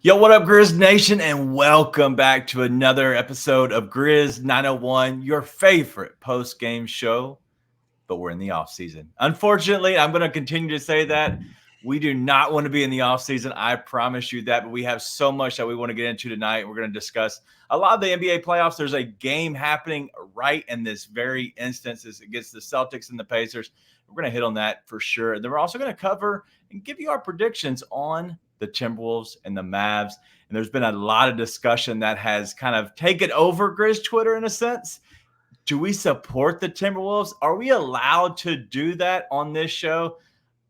Yo, what up, Grizz Nation, and welcome back to another episode of Grizz 901, your favorite post-game show, but we're in the offseason. Unfortunately, I'm going to continue to say that. We do not want to be in the offseason. I promise you that, but we have so much that we want to get into tonight. We're going to discuss a lot of the NBA playoffs. There's a game happening right in this very instance against the Celtics and the Pacers. We're going to hit on that for sure. And then we're also going to cover and give you our predictions on the Timberwolves and the Mavs. And there's been a lot of discussion that has kind of taken over Grizz Twitter in a sense. Do we support the Timberwolves? Are we allowed to do that on this show?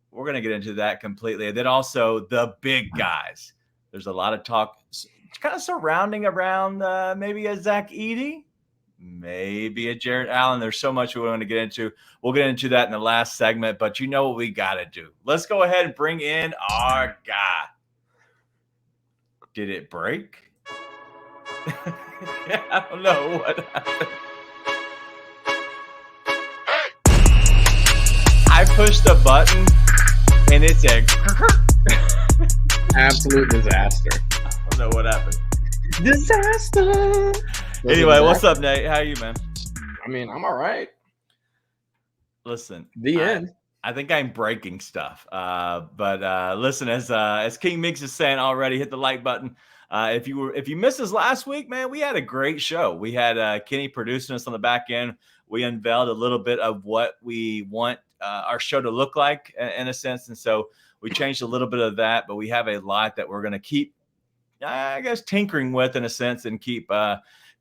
We're going to get into that completely. And then also the big guys. There's a lot of talk kind of surrounding around maybe a Zach Edey, maybe a Jarrett Allen. There's so much we want to get into. We'll get into that in the last segment, but you know what we got to do. Let's go ahead and bring in our guy. Did it break? I don't know what happened. I pushed a button and it's a absolute disaster. I don't know what happened. Disaster. Anyway, what's up, Nate? How are you, man? I mean, I'm all right. Listen, end. I think I'm breaking stuff. But listen, as King Meeks is saying already, hit the like button. If you missed us last week, man, we had a great show. We had Kenny producing us on the back end. We unveiled a little bit of what we want our show to look like in a sense. And so we changed a little bit of that, but we have a lot that we're going to keep, I guess, tinkering with in a sense and keep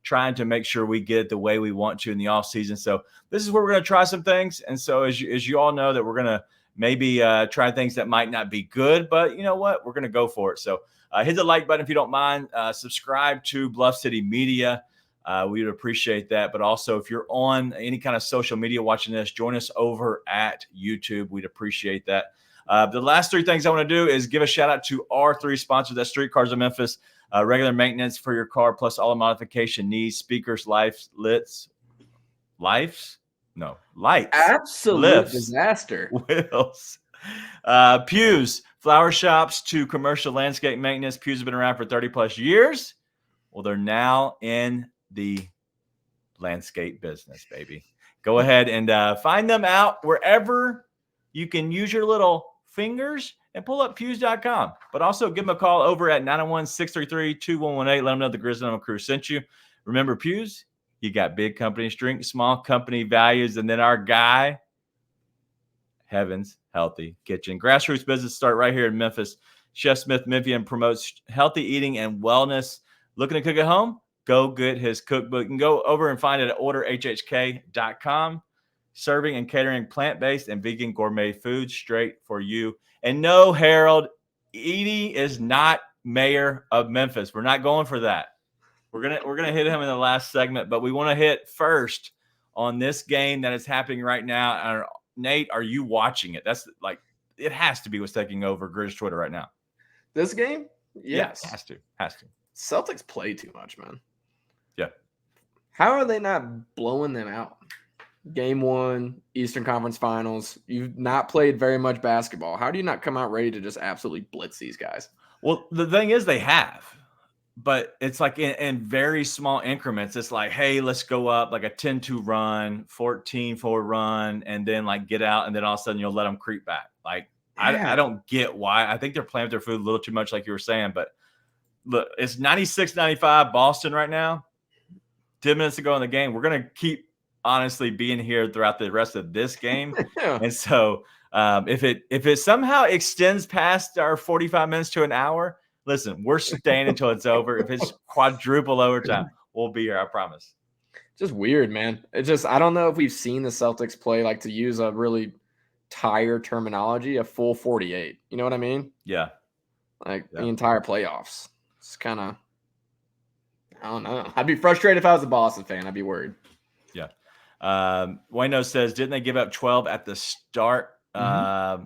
trying to make sure we get it the way we want to in the off season. So this is where we're going to try some things. And so as you all know that we're going to maybe try things that might not be good, but you know what? We're going to go for it. So hit the like button if you don't mind. Subscribe to Bluff City Media. We would appreciate that. But also, if you're on any kind of social media watching this, join us over at YouTube. We'd appreciate that. The last three things I want to do is give a shout out to our three sponsors. That's Street Cars of Memphis. Regular maintenance for your car, plus all the modification needs, speakers, lights. Absolute lifts, disaster. Wheels. Pews, flower shops to commercial landscape maintenance. Pews have been around for 30 plus years. Well, they're now in the landscape business, baby. Go ahead and find them out wherever you can use your little fingers and pull up pews.com. But also give them a call over at 901-633-2118. Let them know the Grizz Number Crew sent you. Remember, Pews, you got big companies drink, small company values, and then our guy, Heaven's Healthy Kitchen. Grassroots business start right here in Memphis. Chef Smith Mivian promotes healthy eating and wellness. Looking to cook at home? Go get his cookbook. You can go over and find it at orderhhk.com. Serving and catering plant-based and vegan gourmet food straight for you. And no, Harold, Edey is not mayor of Memphis. We're not going for that. We're gonna hit him in the last segment, but we want to hit first on this game that is happening right now. Nate, are you watching it? That's like it has to be what's taking over Grizz Twitter right now. This game? Yes. Yeah, has to. Celtics play too much, man. Yeah. How are they not blowing them out? Game 1, Eastern Conference Finals. You've not played very much basketball. How do you not come out ready to just absolutely blitz these guys? Well, the thing is they have, but it's like in very small increments. It's like, hey, let's go up like a 10-2 run, 14-4 run, and then like get out, and then all of a sudden you'll let them creep back. Like, yeah. I don't get why. I think they're playing with their food a little too much, like you were saying. But look, it's 96-95 Boston right now. 10 minutes to go in the game. We're going to keep honestly being here throughout the rest of this game. Yeah. And so if it somehow extends past our 45 minutes to an hour, listen, we're staying until it's over. If it's quadruple overtime, we'll be here, I promise. Just weird, man. It just, I don't know if we've seen the Celtics play, like, to use a really tired terminology, a full 48. You know what I mean? Yeah. Like the entire playoffs. It's kind of, I don't know. I'd be frustrated if I was a Boston fan. I'd be worried. Yeah. Wayno says, didn't they give up 12 at the start? Mm-hmm.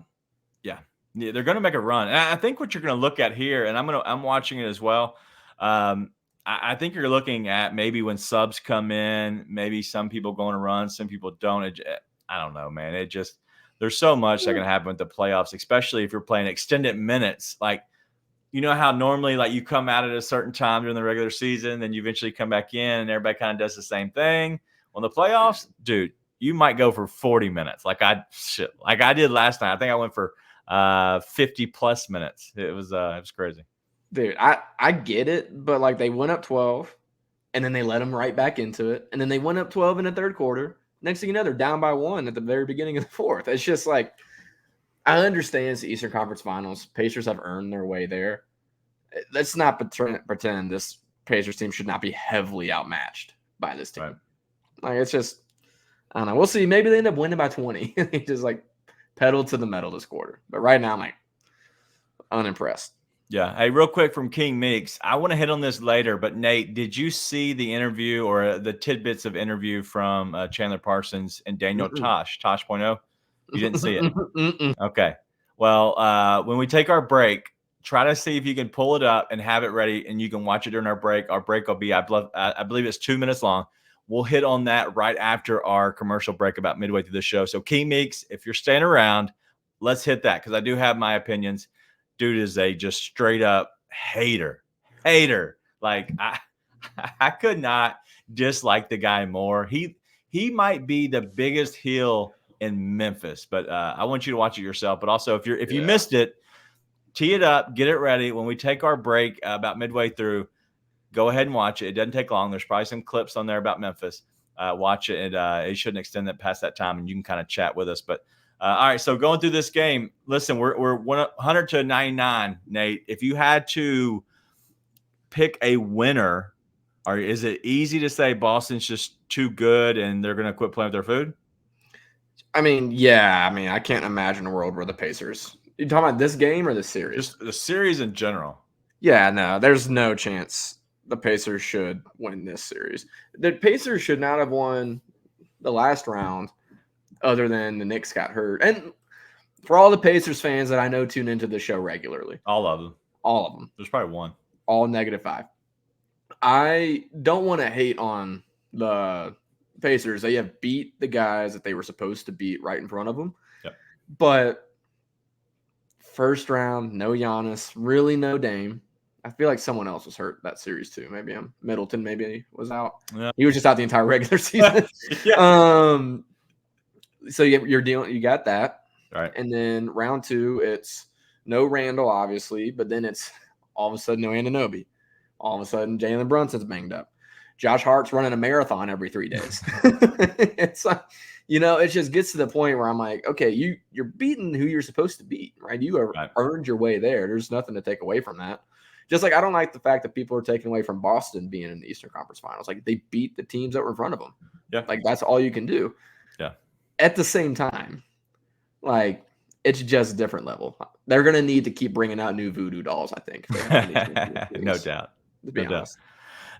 Yeah, they're going to make a run. And I think what you're going to look at here, and I'm watching it as well. I think you're looking at maybe when subs come in, maybe some people going to run, some people don't. I don't know, man. It just, there's so much that can happen with the playoffs, especially if you're playing extended minutes. Like, you know how normally like you come out at a certain time during the regular season, then you eventually come back in and everybody kind of does the same thing. On the playoffs, dude, you might go for 40 minutes like I did last night. I think I went for 50 plus minutes. It was crazy. Dude, I get it, but like they went up 12 and then they let them right back into it. And then they went up 12 in the third quarter. Next thing you know, they're down by 1 at the very beginning of the fourth. It's just like, I understand it's the Eastern Conference Finals. Pacers have earned their way there. Let's not pretend this Pacers team should not be heavily outmatched by this team. Right. Like, it's just, I don't know. We'll see. Maybe they end up winning by 20. They just like pedaled to the metal this quarter. But right now, I'm like unimpressed. Yeah. Hey, real quick from King Meeks. I want to hit on this later, but Nate, did you see the interview or the tidbits of interview from Chandler Parsons and Daniel Tosh.0? You didn't see it? Okay. Well, when we take our break, try to see if you can pull it up and have it ready, and you can watch it during our break. Our break will be, I believe it's 2 minutes long. We'll hit on that right after our commercial break about midway through the show. So, King Meeks, if you're staying around, let's hit that because I do have my opinions. Dude is a just straight up hater. Like I could not dislike the guy more. He might be the biggest heel in Memphis, but I want you to watch it yourself. But also, if you missed it, tee it up, get it ready. When we take our break about midway through, go ahead and watch it. It doesn't take long. There's probably some clips on there about Memphis. Watch it, and it shouldn't extend that past that time, and you can kind of chat with us. But all right, so going through this game, listen, we're 100 to 99, Nate. If you had to pick a winner, or is it easy to say Boston's just too good and they're going to quit playing with their food? I mean, yeah. I mean, I can't imagine a world where the Pacers. You talking about this game or the series? Just the series in general. Yeah, no, there's no chance the Pacers should win this series. The Pacers should not have won the last round other than the Knicks got hurt. And for all the Pacers fans that I know tune into the show regularly. All of them. There's probably one. All -5. I don't want to hate on the Pacers. They have beat the guys that they were supposed to beat right in front of them. Yep. But first round, no Giannis, really no Dame. I feel like someone else was hurt that series too. Maybe Middleton maybe was out. Yeah. He was just out the entire regular season. Yeah. So you got that. Right. And then round 2, it's no Randall, obviously, but then it's all of a sudden no Anunoby. All of a sudden Jalen Brunson's banged up. Josh Hart's running a marathon every 3 days. It's like, it just gets to the point where I'm like, okay, you're beating who you're supposed to beat, right? You have earned your way there. There's nothing to take away from that. Just like I don't like the fact that people are taking away from Boston being in the Eastern Conference Finals. Like they beat the teams that were in front of them. Yeah. Like that's all you can do. Yeah. At the same time, like it's just a different level. They're going to need to keep bringing out new voodoo dolls, I think. No doubt. To be honest.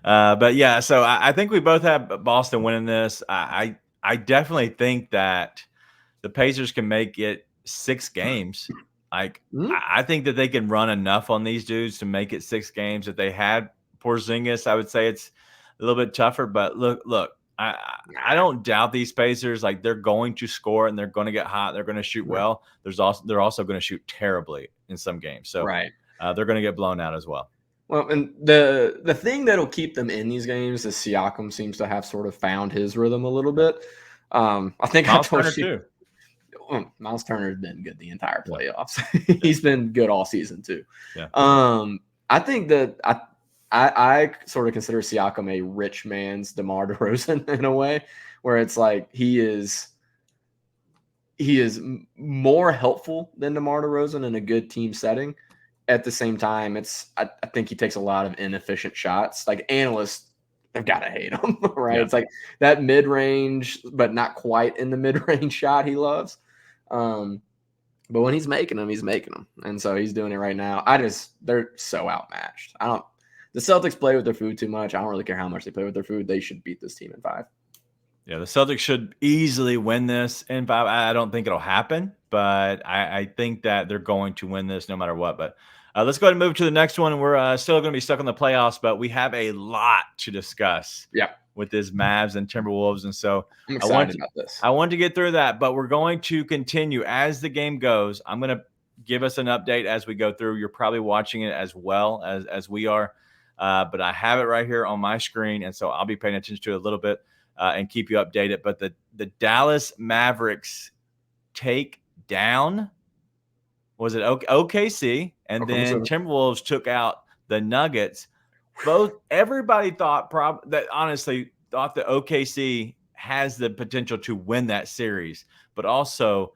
But yeah, so I think we both have Boston winning this. I definitely think that the Pacers can make it 6 games. Like I think that they can run enough on these dudes to make it 6 games. If they had Porzingis, I would say it's a little bit tougher. But look, I don't doubt these Pacers. Like they're going to score and they're going to get hot. They're going to shoot well. They're also going to shoot terribly in some games. So they're going to get blown out as well. Well, and the thing that'll keep them in these games is Siakam seems to have sort of found his rhythm a little bit. I think Miles Turner too. Miles Turner has been good the entire playoffs. He's been good all season too. Yeah. I think that I sort of consider Siakam a rich man's DeMar DeRozan in a way, where it's like he is more helpful than DeMar DeRozan in a good team setting. At the same time, I think he takes a lot of inefficient shots. Like analysts have got to hate him, right? Yeah. It's like that mid-range, but not quite in the mid-range shot he loves. But when he's making them. And so he's doing it right now. They're so outmatched. The Celtics play with their food too much. I don't really care how much they play with their food. They should beat this team in 5. Yeah, the Celtics should easily win this in 5. I don't think it'll happen, but I think that they're going to win this no matter what. But let's go ahead and move to the next one. We're still going to be stuck on the playoffs, but we have a lot to discuss with this Mavs and Timberwolves. And so I'm excited about this. I want to get through that, but we're going to continue as the game goes. I'm going to give us an update as we go through. You're probably watching it as well as we are, but I have it right here on my screen, and so I'll be paying attention to it a little bit and keep you updated. But the Dallas Mavericks take down, was it OKC, and then Timberwolves took out the Nuggets. Everybody thought that OKC has the potential to win that series, but also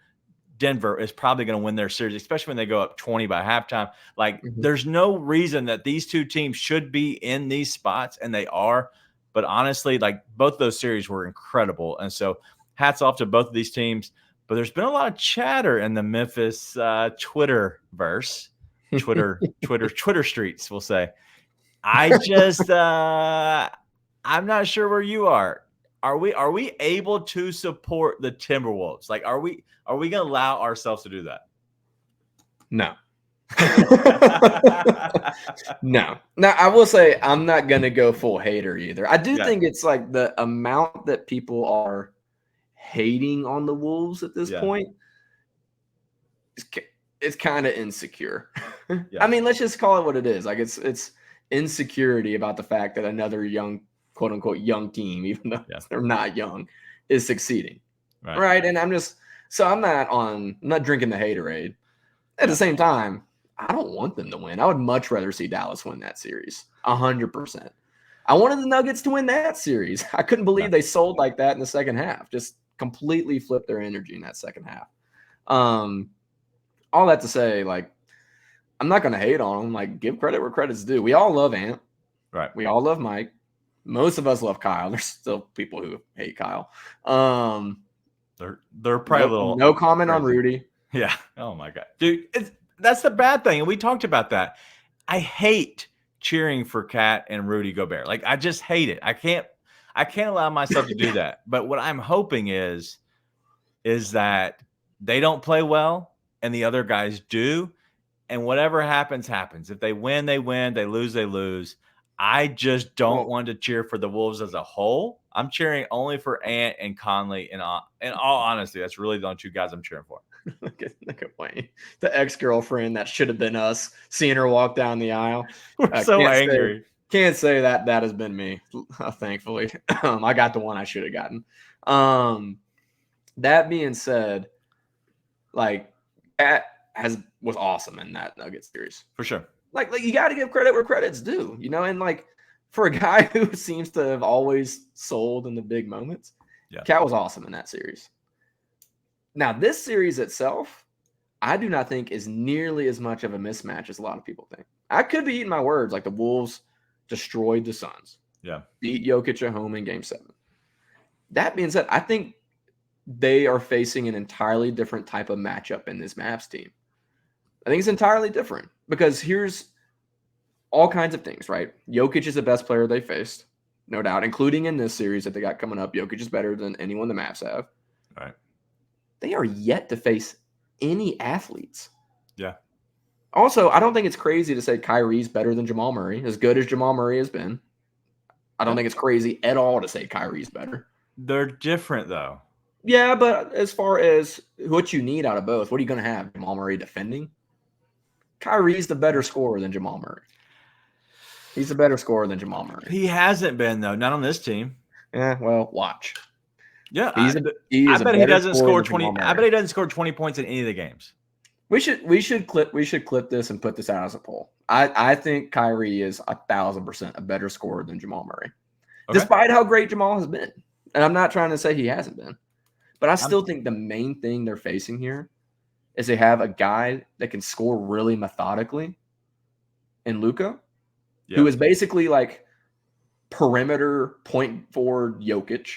Denver is probably going to win their series, especially when they go up 20 by halftime. There's no reason that these two teams should be in these spots, and they are. But honestly, both those series were incredible, and so hats off to both of these teams. But there's been a lot of chatter in the Memphis Twitterverse, Twitter streets, we'll say. I just I'm not sure where you are. Are we able to support the Timberwolves? Are we going to allow ourselves to do that? No. No. Now, I will say I'm not going to go full hater either. I do think it's the amount that people are hating on the Wolves at this point it's kind of insecure. I mean, let's just call it what it is. It's insecurity about the fact that another young, quote unquote, young team, even though they're not young, is succeeding. Right. And I'm not drinking the haterade. At the same time, I don't want them to win. I would much rather see Dallas win that series. 100%. I wanted the Nuggets to win that series. I couldn't believe they sold like that in the second half. Just completely flipped their energy in that second half. All that to say, I'm not going to hate on them. Give credit where credit's due. We all love Ant. Right. We all love Mike. Most of us love Kyle. There's still people who hate Kyle. They're probably no comment crazy on Rudy. Yeah. Oh my God, dude. That's the bad thing, and we talked about that. I hate cheering for Kat and Rudy Gobert. I just hate it. I can't allow myself to do that. But what I'm hoping is that they don't play well and the other guys do, and whatever happens, happens. If they win, they win. They lose, they lose. I just don't want to cheer for the Wolves as a whole. I'm cheering only for Ant and Conley. In all honesty, that's really the only two guys I'm cheering for. Look at Wayne, the ex-girlfriend that should have been us, seeing her walk down the aisle. We're so angry. Can't say that has been me, thankfully. I got the one I should have gotten. That being said, Kat was awesome in that Nuggets series. For sure. You got to give credit where credit's due, and for a guy who seems to have always sold in the big moments, Kat was awesome in that series. Now, this series itself, I do not think is nearly as much of a mismatch as a lot of people think. I could be eating my words. The Wolves destroyed the Suns. Yeah. Beat Jokic at home in Game 7. That being said, I think they are facing an entirely different type of matchup in this Mavs team. I think it's entirely different because here's all kinds of things, right? Jokic is the best player they faced, no doubt, including in this series that they got coming up. Jokic is better than anyone the Mavs have. All right. They are yet to face any athletes. Yeah. Also, I don't think it's crazy to say Kyrie's better than Jamal Murray, as good as Jamal Murray has been. I don't think it's crazy at all to say Kyrie's better. They're different, though. Yeah, but as far as what you need out of both, what are you going to have? Jamal Murray defending? Kyrie's the better scorer than Jamal Murray. He's a better scorer than Jamal Murray. He hasn't been, though. Not on this team. Yeah, well, watch. Yeah, I bet he doesn't score 20. I bet he doesn't score 20 points in any of the games. We should clip this and put this out as a poll. I think Kyrie is 1,000% a better scorer than Jamal Murray, despite how great Jamal has been. And I'm not trying to say he hasn't been, but I still think the main thing they're facing here is they have a guy that can score really methodically in Luka, who is basically perimeter point forward Jokic.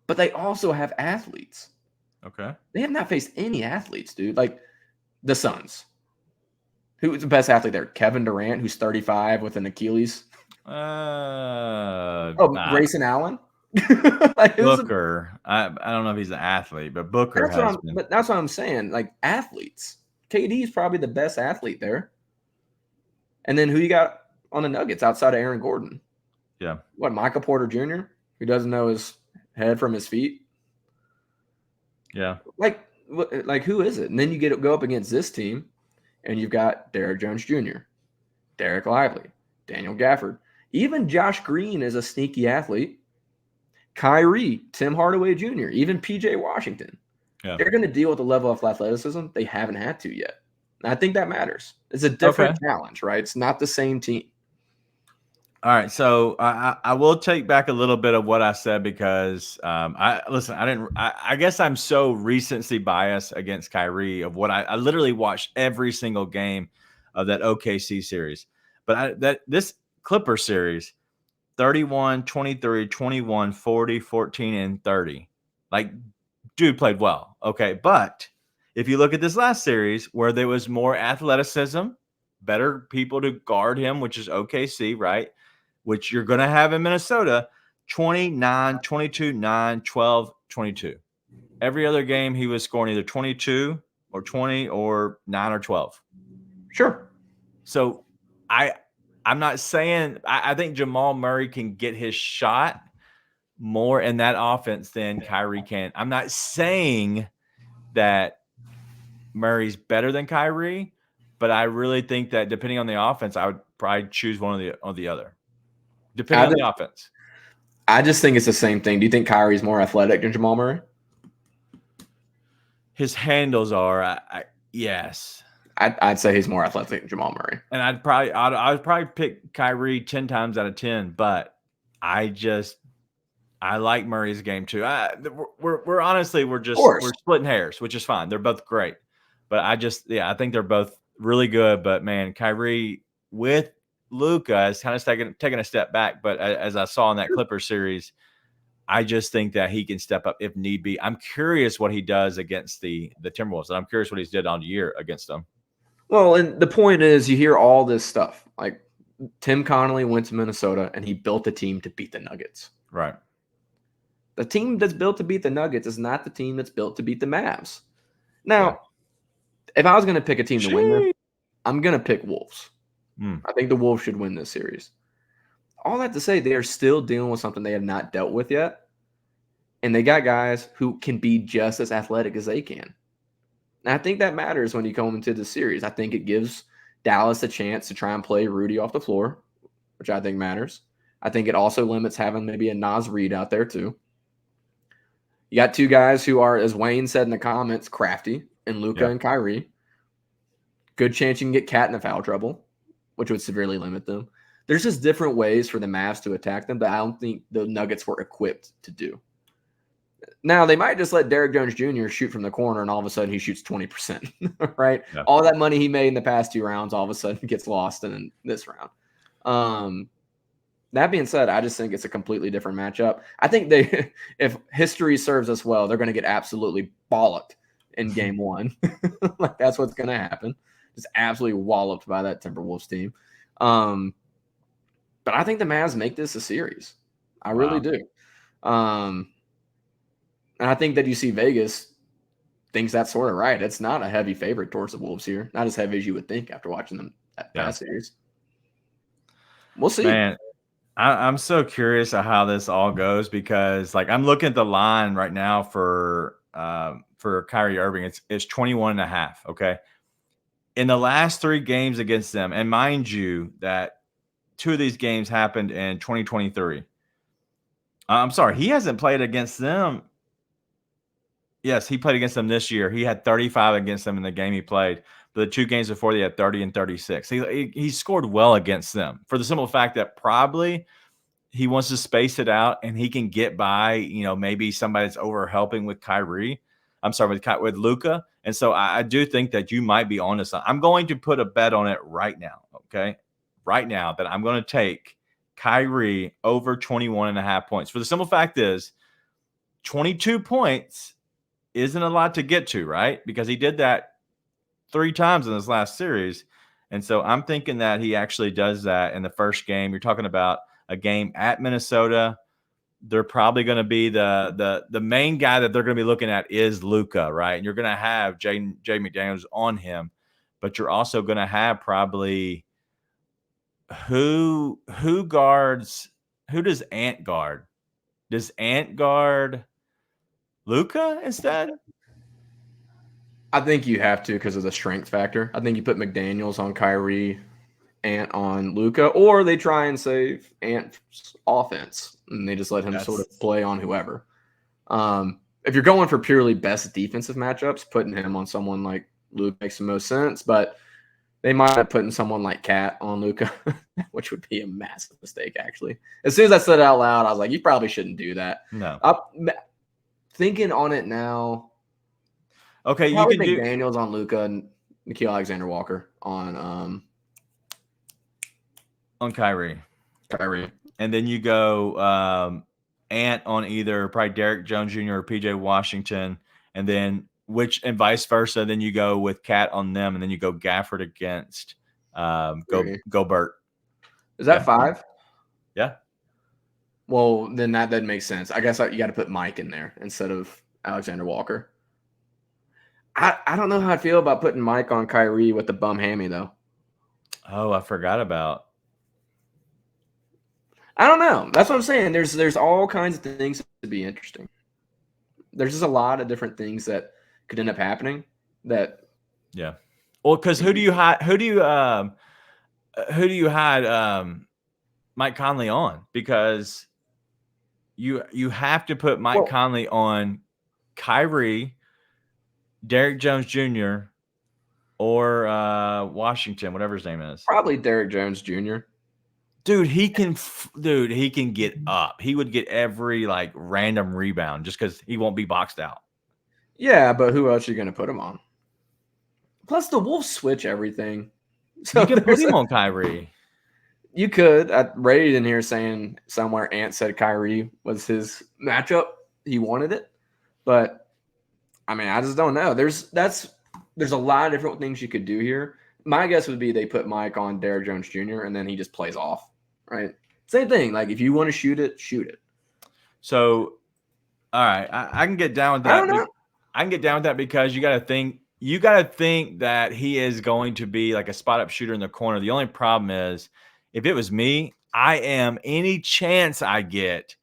But they also have athletes. Okay. They have not faced any athletes, dude. The Suns. Who's the best athlete there? Kevin Durant, who's 35 with an Achilles. Grayson Allen? Booker. I don't know if he's an athlete, but Booker has been. But that's what I'm saying. Athletes. KD is probably the best athlete there. And then who you got on the Nuggets outside of Aaron Gordon? Yeah. What, Michael Porter Jr., who doesn't know his head from his feet? Yeah. Like, who is it? And then you go up against this team, and you've got Derrick Jones Jr., Derek Lively, Daniel Gafford. Even Josh Green is a sneaky athlete. Kyrie, Tim Hardaway Jr., even PJ Washington. Yeah. They're going to deal with a level of athleticism they haven't had to yet. And I think that matters. It's a different challenge, right? It's not the same team. All right, so I will take back a little bit of what I said because I guess I'm so recency biased against Kyrie of what I literally watched every single game of that OKC series, but this Clipper series, 31, 23, 21, 40, 14, and 30, like dude played well, okay, but if you look at this last series where there was more athleticism, better people to guard him, which is OKC, right? Which you're going to have in Minnesota, 29, 22, 9, 12, 22. Every other game, he was scoring either 22 or 20 or 9 or 12. Sure. So I'm not saying – I think Jamal Murray can get his shot more in that offense than Kyrie can. I'm not saying that Murray's better than Kyrie, but I really think that depending on the offense, I would probably choose one or the other. Depending on the offense. I just think it's the same thing. Do you think Kyrie's more athletic than Jamal Murray? His handles are, yes. I'd say he's more athletic than Jamal Murray. And I'd probably pick Kyrie 10 times out of 10, but I like Murray's game too. We're honestly, we're splitting hairs, which is fine. They're both great. But I think they're both really good. But man, Kyrie with Luka is kind of taking a step back. But as I saw in that Clippers series, I just think that he can step up if need be. I'm curious what he does against the Timberwolves. And I'm curious what he's did all year against them. Well, and the point is you hear all this stuff. Like Tim Connolly went to Minnesota and he built a team to beat the Nuggets. Right. The team that's built to beat the Nuggets is not the team that's built to beat the Mavs. Now, if I was going to pick a team to win this, I'm going to pick Wolves. I think the Wolves should win this series. All that to say, they are still dealing with something they have not dealt with yet. And they got guys who can be just as athletic as they can. And I think that matters when you come into the series. I think it gives Dallas a chance to try and play Rudy off the floor, which I think matters. I think it also limits having maybe a Naz Reid out there too. You got two guys who are, as Wayne said in the comments, crafty, and Luka and Kyrie. Good chance you can get Cat in foul trouble, which would severely limit them. There's just different ways for the Mavs to attack them that I don't think the Nuggets were equipped to do. Now, they might just let Derrick Jones Jr. shoot from the corner, and all of a sudden he shoots 20%, right? Yeah. All that money he made in the past 2 rounds all of a sudden gets lost in this round. That being said, I just think it's a completely different matchup. I think if history serves us well, they're going to get absolutely bollocked in game 1. Like that's what's going to happen. Just absolutely walloped by that Timberwolves team. But I think the Mavs make this a series. I really do. And I think that you see Vegas thinks that's sort of right. It's not a heavy favorite towards the Wolves here. Not as heavy as you would think after watching them that past series. We'll see. Man, I'm so curious of how this all goes because, like, I'm looking at the line right now for Kyrie Irving. It's 21.5. Okay, in the last 3 games against them, and mind you that 2 of these games happened in 2023. I'm sorry, he hasn't played against them. Yes, he played against them this year. He had 35 against them in the game he played. But the 2 games before, he had 30 and 36. He scored well against them for the simple fact that probably he wants to space it out and he can get by, maybe somebody's over helping with Kyrie. I'm sorry, with Luka. And so I do think that you might be on to something. I'm going to put a bet on it right now, okay? Right now that I'm going to take Kyrie over 21.5 points. For the simple fact is 22 points isn't a lot to get to, right? Because he did that 3 times in this last series. And so I'm thinking that he actually does that in the first game. You're talking about a game at Minnesota. They're probably going to be the main guy that they're going to be looking at is Luka, right? And you're going to have Jay McDaniels on him, but you're also going to have probably who does Ant guard? Does Ant guard Luka instead? I think you have to because of the strength factor. I think you put McDaniels on Kyrie, Ant on Luka, or they try and save Ant's offense and they just let him sort of play on whoever. If you're going for purely best defensive matchups, putting him on someone like Luka makes the most sense, but they might have putting someone like Cat on Luka, which would be a massive mistake, actually. As soon as I said it out loud, I was like, you probably shouldn't do that. No. Thinking on it now, okay, you probably can do McDaniels on Luka and Nickeil Alexander-Walker on Kyrie. Kyrie. And then you go Ant on either probably Derek Jones Jr. or PJ Washington, and then and vice versa. Then you go with Cat on them, and then you go Gafford against Gobert. Is that 5? Yeah. Well, then that makes sense. I guess you got to put Mike in there instead of Alexander Walker. I don't know how I feel about putting Mike on Kyrie with the bum hammy, though. Oh, I forgot about. I don't know. That's what I'm saying. There's all kinds of things to be interesting. There's just a lot of different things that could end up happening. Yeah. Well, because who do you hide Mike Conley on? Because you have to put Mike Conley on Kyrie, Derek Jones Jr., or Washington, whatever his name is. Probably Derek Jones Jr. Dude, he can get up. He would get every random rebound just because he won't be boxed out. Yeah, but who else are you going to put him on? Plus, the Wolves switch everything. So you can put him on Kyrie. You could. I read in here saying somewhere Ant said Kyrie was his matchup. He wanted it. But, I mean, I just don't know. There's a lot of different things you could do here. My guess would be they put Mike on Derek Jones Jr. and then he just plays off, right? Same thing. Like, if you want to shoot it, shoot it. So, all right. I can get down with that. I don't know. I can get down with that because you got to think that he is going to be like a spot up shooter in the corner. The only problem is if it was me, any chance I get,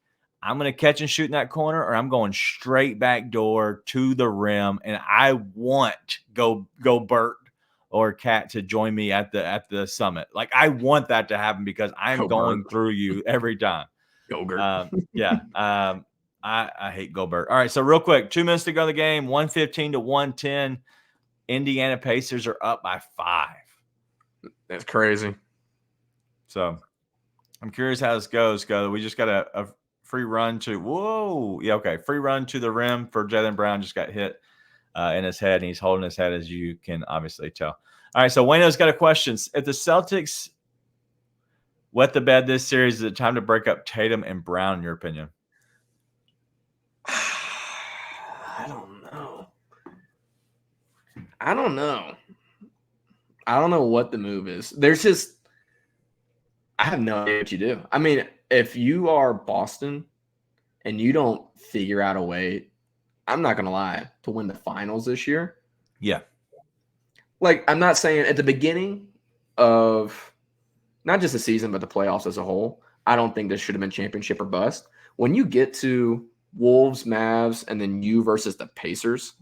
I'm going to catch and shoot in that corner or I'm going straight back door to the rim. And I want Gobert or Cat to join me at the summit. Like I want that to happen because I'm going through you every time. Gobert. Yeah. I hate Gobert. All right, so real quick, 2 minutes to go in the game, 115 to 110. Indiana Pacers are up by 5. That's crazy. So I'm curious how this goes. We just got a free run free run to the rim for Jaylen Brown. Just got hit in his head, and he's holding his head, as you can obviously tell. All right, so Wayno's got a question. If the Celtics wet the bed this series, is it time to break up Tatum and Brown, in your opinion? I don't know. I don't know what the move is. I have no idea what you do. I mean, if you are Boston and you don't figure out a way, I'm not going to lie, to win the finals this year. Yeah. Like, I'm not saying at the beginning of not just the season, but the playoffs as a whole, I don't think this should have been championship or bust. When you get to Wolves, Mavs, and then you versus the Pacers,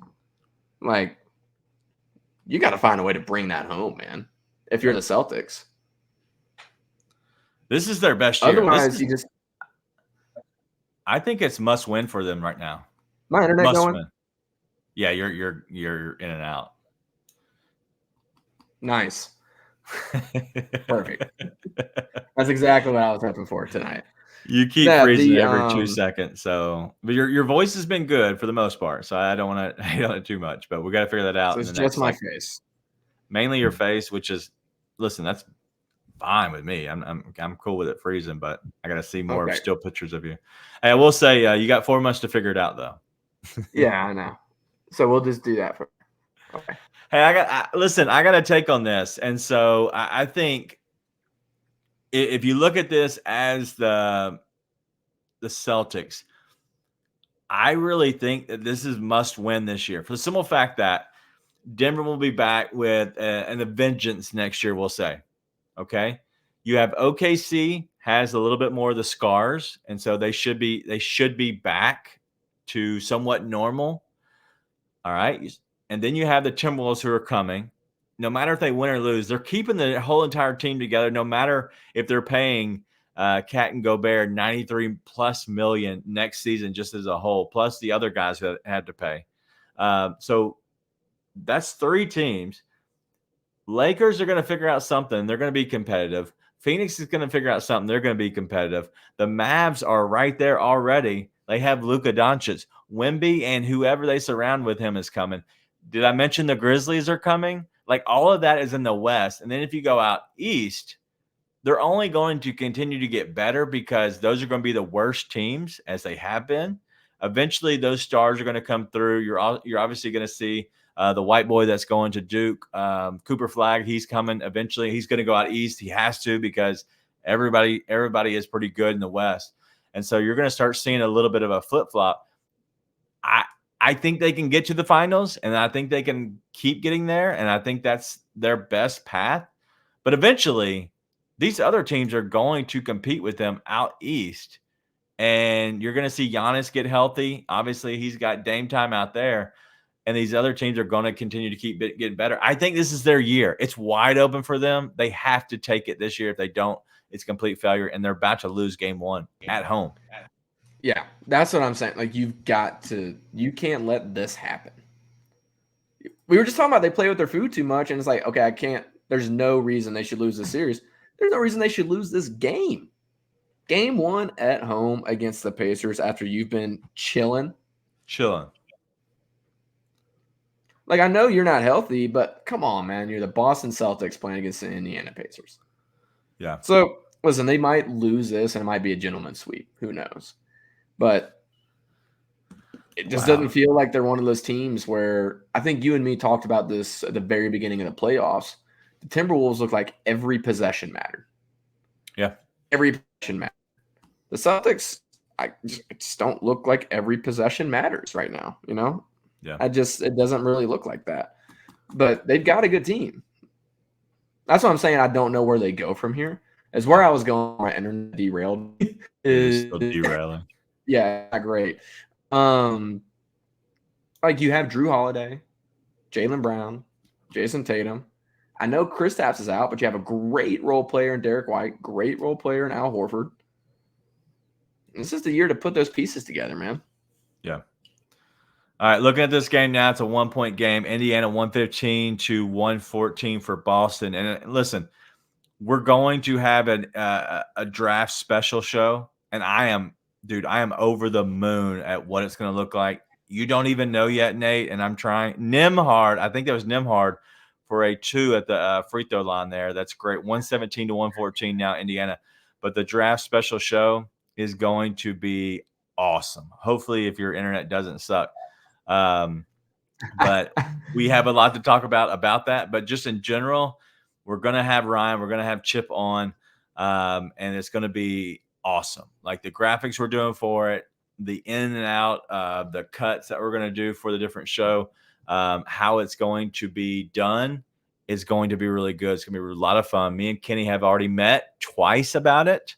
like, you got to find a way to bring that home, man, if you're the Celtics. This is their best year. Otherwise, I think it's must win for them right now. My internet must going? Win. Yeah, you're in and out. Nice. Perfect. That's exactly what I was hoping for tonight. You keep freezing every 2 seconds. So, but your voice has been good for the most part. So I don't want to hate on it too much, but we got to figure that out. So it's just my face, mainly your face, which is, listen, that's fine with me. I'm cool with it freezing, but I got to see more still pictures of you. Hey, I will say you got 4 months to figure it out, though. Yeah, I know. So we'll just do that okay. Hey, I got a take on this, and so I think if you look at this as the Celtics, I really think that this is must win this year for the simple fact that Denver will be back with a vengeance next year. We'll say, okay, you have OKC has a little bit more of the scars, and so they should be back to somewhat normal. All right. and then you have the Timberwolves who are coming. No matter if they win or lose, they're keeping the whole entire team together, no matter if they're paying Cat and Gobert $93+ million next season just as a whole, plus the other guys who have to pay. So that's 3 teams. Lakers are going to figure out something. They're going to be competitive. Phoenix is going to figure out something. They're going to be competitive. The Mavs are right there already. They have Luka Doncic. Wemby and whoever they surround with him is coming. Did I mention the Grizzlies are coming? Like, all of that is in the West. And then if you go out East, they're only going to continue to get better because those are going to be the worst teams as they have been. Eventually, those stars are going to come through. You're obviously going to see the white boy that's going to Duke, Cooper Flag. He's coming eventually. He's going to go out East. He has to because everybody is pretty good in the West. And so you're going to start seeing a little bit of a flip-flop. I think they can get to the finals, and I think they can keep getting there, and I think that's their best path. But eventually, these other teams are going to compete with them out East, and you're going to see Giannis get healthy. Obviously, he's got Dame time out there, and these other teams are going to continue to keep getting better. I think this is their year. It's wide open for them. They have to take it this year. If they don't, it's complete failure, and they're about to lose game 1 at home. Yeah, that's what I'm saying. Like, you can't let this happen. We were just talking about they play with their food too much, and it's like, okay, there's no reason they should lose this series. There's no reason they should lose this game. Game 1 at home against the Pacers after you've been chilling. Like, I know you're not healthy, but come on, man. You're the Boston Celtics playing against the Indiana Pacers. Yeah. So, listen, they might lose this, and it might be a gentleman's sweep. Who knows? But it just doesn't feel like they're one of those teams where I think you and me talked about this at the very beginning of the playoffs. The Timberwolves look like every possession mattered. Yeah. Every possession mattered. The Celtics, I just don't look like every possession matters right now, you know? Yeah. It doesn't really look like that. But they've got a good team. That's what I'm saying. I don't know where they go from here. Is where I was going. My internet derailed. It's still derailing. Yeah, great. Like, you have Drew Holiday, Jaylen Brown, Jason Tatum. I know Kristaps is out, but you have a great role player in Derek White, great role player in Al Horford. This is the year to put those pieces together, man. Yeah. All right, looking at this game now, it's a 1-point game. Indiana 115-114 for Boston. And listen, we're going to have a draft special show, and I am over the moon at what it's going to look like. You don't even know yet, Nate, and I'm trying. Nimhard, I think that was Nimhard for a 2 at the free throw line there. That's great. 117-114 now, Indiana. But the draft special show is going to be awesome. Hopefully, if your internet doesn't suck. But we have a lot to talk about that. But just in general, we're going to have Ryan. We're going to have Chip on, and it's going to be awesome. Like, the graphics we're doing for it, the in and out, the cuts that we're going to do for the different show, how it's going to be done is going to be really good. It's going to be a lot of fun. Me and Kenny have already met twice about it.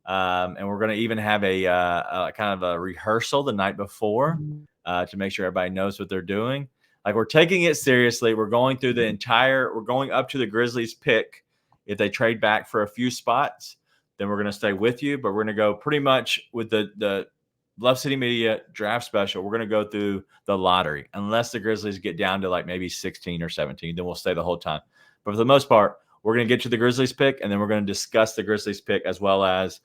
And we're going to even have a kind of a rehearsal the night before to make sure everybody knows what they're doing. Like, we're taking it seriously. We're going through we're going up to the Grizzlies pick. If they trade back for a few spots, then we're going to stay with you. But we're going to go pretty much with the Bluff City Media draft special. We're going to go through the lottery. Unless the Grizzlies get down to like maybe 16 or 17, then we'll stay the whole time. But for the most part, we're going to get to the Grizzlies pick, and then we're going to discuss the Grizzlies pick as well as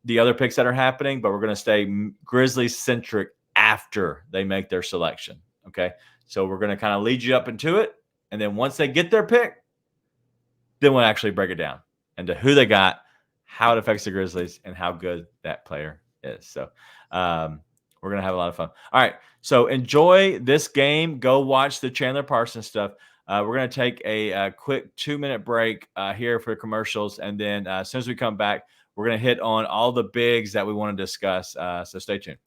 the other picks that are happening. But we're going to stay Grizzlies-centric after they make their selection. Okay? So we're going to kind of lead you up into it. And then once they get their pick, then we'll actually break it down into who they got, how it affects the Grizzlies, and how good that player is. So we're going to have a lot of fun. All right. So enjoy this game. Go watch the Chandler Parsons stuff. We're going to take a quick 2-minute break here for commercials. And then as soon as we come back, we're going to hit on all the bigs that we want to discuss. So stay tuned.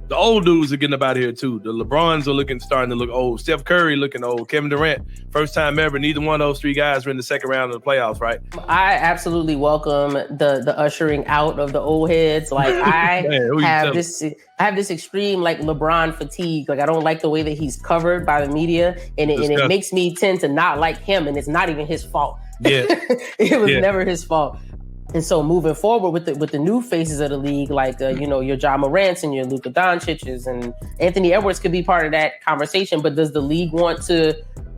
The old dudes are getting up out of here too. The LeBrons are starting to look old. Steph Curry looking old. Kevin Durant, first time ever. Neither one of those three guys are in the second round of the playoffs, right? I absolutely welcome the ushering out of the old heads. Like I have this extreme like LeBron fatigue. Like I don't like the way that he's covered by the media, and it makes me tend to not like him. And it's not even his fault. Yeah, it was never his fault. And so moving forward with the new faces of the league, like your John Morants and your Luka Doncic's and Anthony Edwards could be part of that conversation. But does the league want to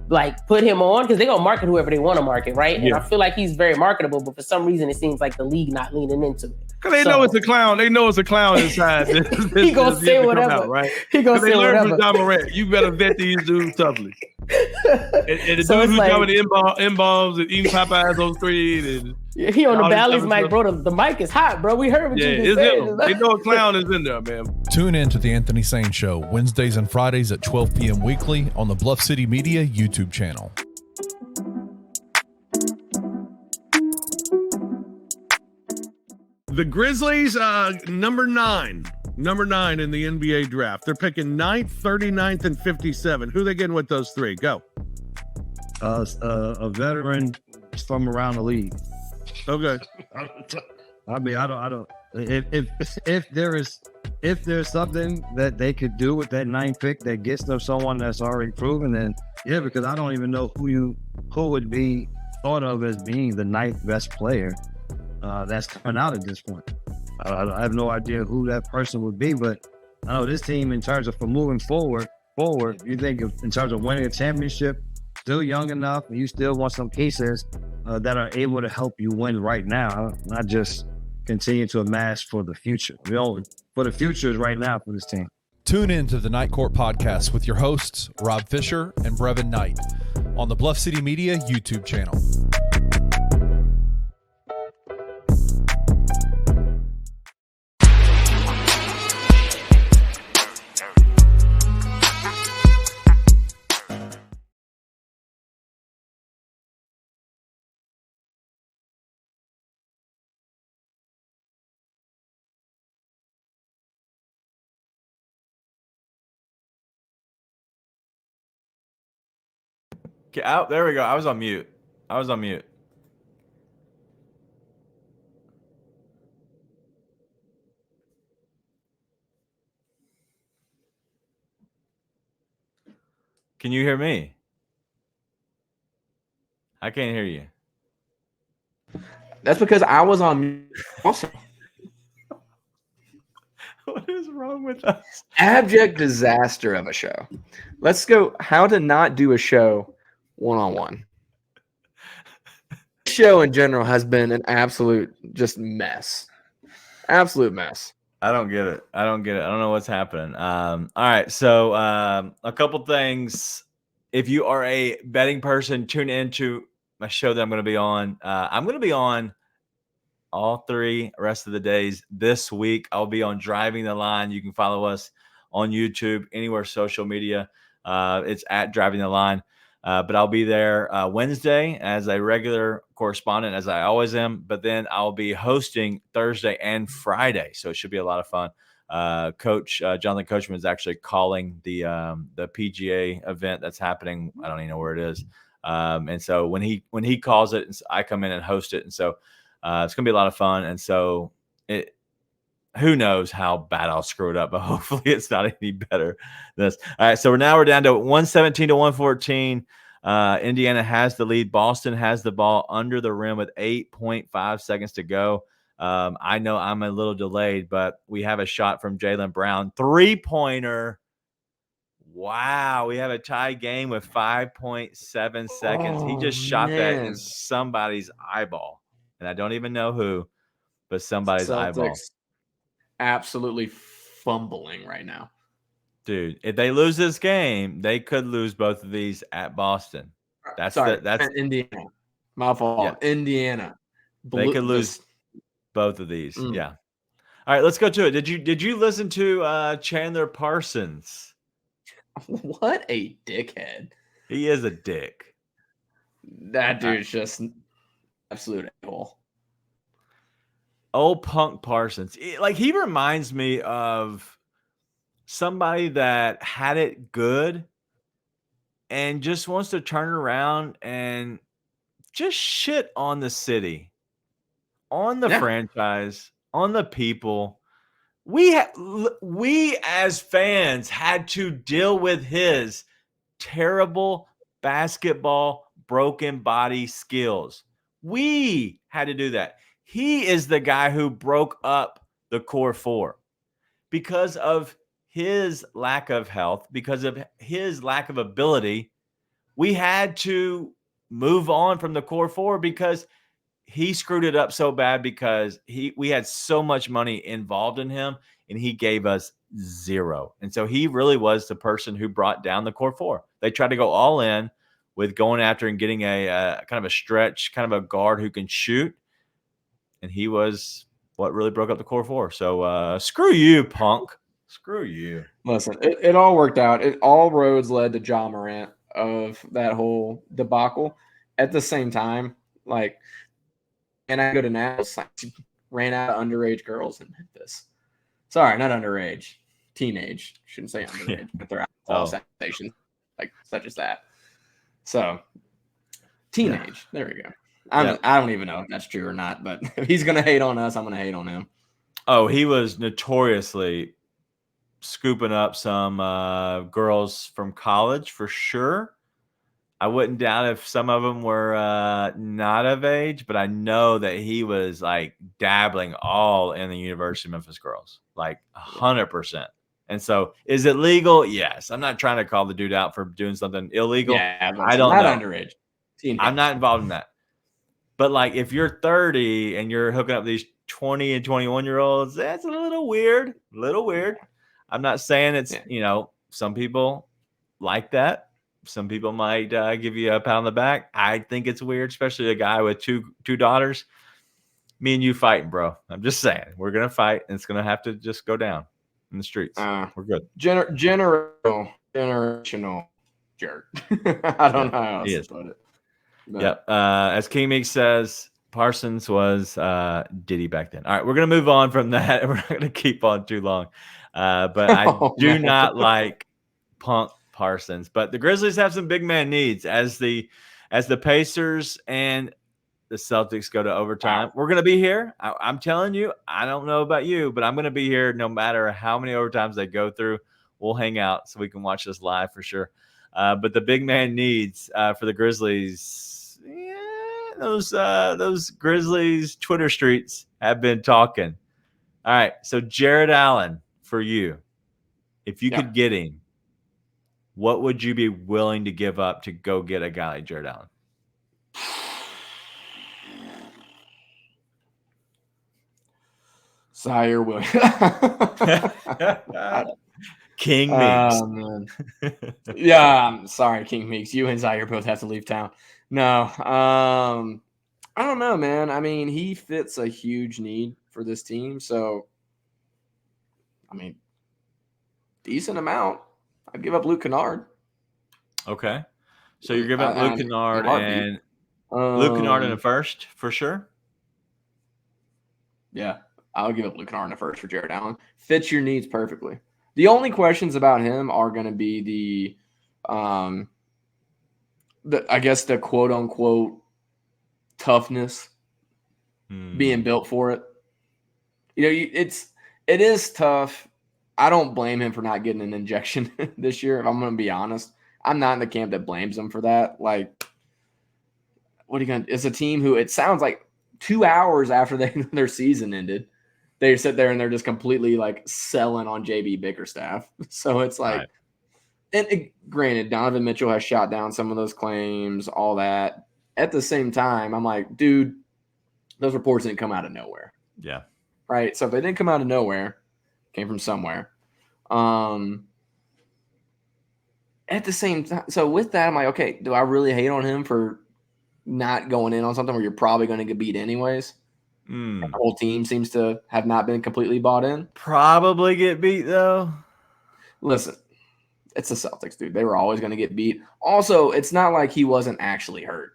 like put him on? Because they're gonna market whoever they want to market, right? And I feel like he's very marketable, but for some reason it seems like the league not leaning into it. Because they know it's a clown. They know it's a clown inside. He gonna say whatever, out, right? He gonna say whatever. From John Morant, you better vet these dudes toughly. And the dude who's coming in-bombs and eating Popeyes on street and he on the Bally's mic, bro. The mic is hot, bro. We heard what you just said. They know a clown is in there, man. Tune in to the Anthony Sane Show Wednesdays and Fridays at 12 p.m. weekly on the Bluff City Media YouTube channel. The Grizzlies, number nine in the NBA draft. They're picking 9th, 39th, and 57. Who they getting with those three? Go. A veteran from around the league. Okay. I mean, I don't. If there's something that they could do with that 9th pick that gets them someone that's already proven, then yeah, because I don't even know who would be thought of as being the 9th best player that's coming out at this point. I have no idea who that person would be, but I know this team, in terms of for moving forward, you think in terms of winning a championship, still young enough, and you still want some pieces that are able to help you win right now, not just continue to amass for the future. For the future is right now for this team. Tune in to the Night Court Podcast with your hosts, Rob Fisher and Brevin Knight, on the Bluff City Media YouTube channel. Out there we go. I was on mute. Can you hear me? I can't hear you. That's because I was on mute also. What is wrong with us? Abject disaster of a show. Let's go. How to not do a show one-on-one. Show in general has been an absolute just mess. Absolute mess. I don't get it. I don't know what's happening. All right. So a couple things. If you are a betting person, tune into my show that I'm going to be on. I'm going to be on all three rest of the days this week. I'll be on Driving the Line. You can follow us on YouTube, anywhere social media. It's at Driving the Line. But I'll be there Wednesday as a regular correspondent, as I always am. But then I'll be hosting Thursday and Friday, so it should be a lot of fun. Coach Jonathan Coachman is actually calling the PGA event that's happening. I don't even know where it is. And so when he calls it, I come in and host it, and so it's gonna be a lot of fun. And so who knows how bad I'll screw it up, but hopefully it's not any better than this. All right, so we're down to 117 to 114. Indiana has the lead. Boston has the ball under the rim with 8.5 seconds to go. I know I'm a little delayed, but we have a shot from Jaylen Brown. 3-pointer. Wow, we have a tie game with 5.7 seconds. He just shot that in somebody's eyeball. And I don't even know who, but somebody's eyeball. Absolutely fumbling right now. Dude, if they lose this game, they could lose both of these at Boston. That's Indiana. My fault. Yeah. Indiana. They could lose both of these. Yeah. All right, let's go to it. Did you listen to Chandler Parsons? What a dickhead. He is a dick. That dude's just absolute a-hole. Old punk Parsons. He reminds me of somebody that had it good and just wants to turn around and just shit on the city, on the franchise, on the people. We as fans had to deal with his terrible basketball broken body skills. We had to do that. He is the guy who broke up the core four because of his lack of health, because of his lack of ability. We had to move on from the core four because he screwed it up so bad because we had so much money involved in him and he gave us zero. And so he really was the person who brought down the core four. They tried to go all in with going after and getting a kind of a stretch, kind of a guard who can shoot. And he was what really broke up the core four. So screw you, punk. Screw you. Listen, it all worked out. All roads led to Ja Morant of that whole debacle. At the same time, like, and I go to Nats, ran out of underage girls in Memphis. Sorry, not underage, teenage. Shouldn't say underage, but they're alcohol stations, like such as that. So, teenage. There we go. I don't even know if that's true or not, but if he's gonna hate on us, I'm gonna hate on him. Oh, he was notoriously scooping up some girls from college for sure. I wouldn't doubt if some of them were not of age, but I know that he was like dabbling all in the University of Memphis girls, like 100%. And so, is it legal? Yes. I'm not trying to call the dude out for doing something illegal. Yeah, I don't know. Not underage. I'm not involved in that. But like, if you're 30 and you're hooking up these 20 and 21-year-olds, that's a little weird. A little weird. I'm not saying it's some people like that. Some people might give you a pat on the back. I think it's weird, especially a guy with two daughters. Me and you fighting, bro. I'm just saying. We're going to fight, and it's going to have to just go down in the streets. We're good. Generational jerk. I don't know how else to put it. But. Yep. As King Meek says, Parsons was Diddy back then. All right, we're going to move on from that. We're not going to keep on too long. But I do not like punk Parsons, but the Grizzlies have some big man needs as the Pacers and the Celtics go to overtime. We're going to be here. I'm telling you, I don't know about you, but I'm going to be here no matter how many overtimes they go through. We'll hang out so we can watch this live for sure. But the big man needs for the Grizzlies, those Grizzlies Twitter streets have been talking. All right, so Jared Allen for you, if you could get him, what would you be willing to give up to go get a guy like Jared Allen? Zaire Williams. King Meeks. I'm sorry, King Meeks. You and Zaire both have to leave town. No. I don't know, man. I mean, he fits a huge need for this team. So, I mean, decent amount. I'd give up Luke Kennard. Okay. So you're giving up Luke Kennard and Luke Kennard in a first for sure? Yeah. I'll give up Luke Kennard in a first for Jared Allen. Fits your needs perfectly. The only questions about him are going to be the I guess the quote unquote toughness being built for it. It is tough. I don't blame him for not getting an injection this year. If I'm going to be honest, I'm not in the camp that blames him for that. Like, what are you going to? It's a team who it sounds like 2 hours after their season ended, they sit there and they're just completely like selling on JB Bickerstaff. So it's like, and granted, Donovan Mitchell has shot down some of those claims, all that. At the same time, I'm like, dude, those reports didn't come out of nowhere. Yeah. Right. So if they didn't come out of nowhere, came from somewhere. At the same time, so with that, I'm like, okay, do I really hate on him for not going in on something where you're probably going to get beat anyways? The whole team seems to have not been completely bought in. Probably get beat though. Listen, it's the Celtics, dude. They were always going to get beat. Also, it's not like he wasn't actually hurt.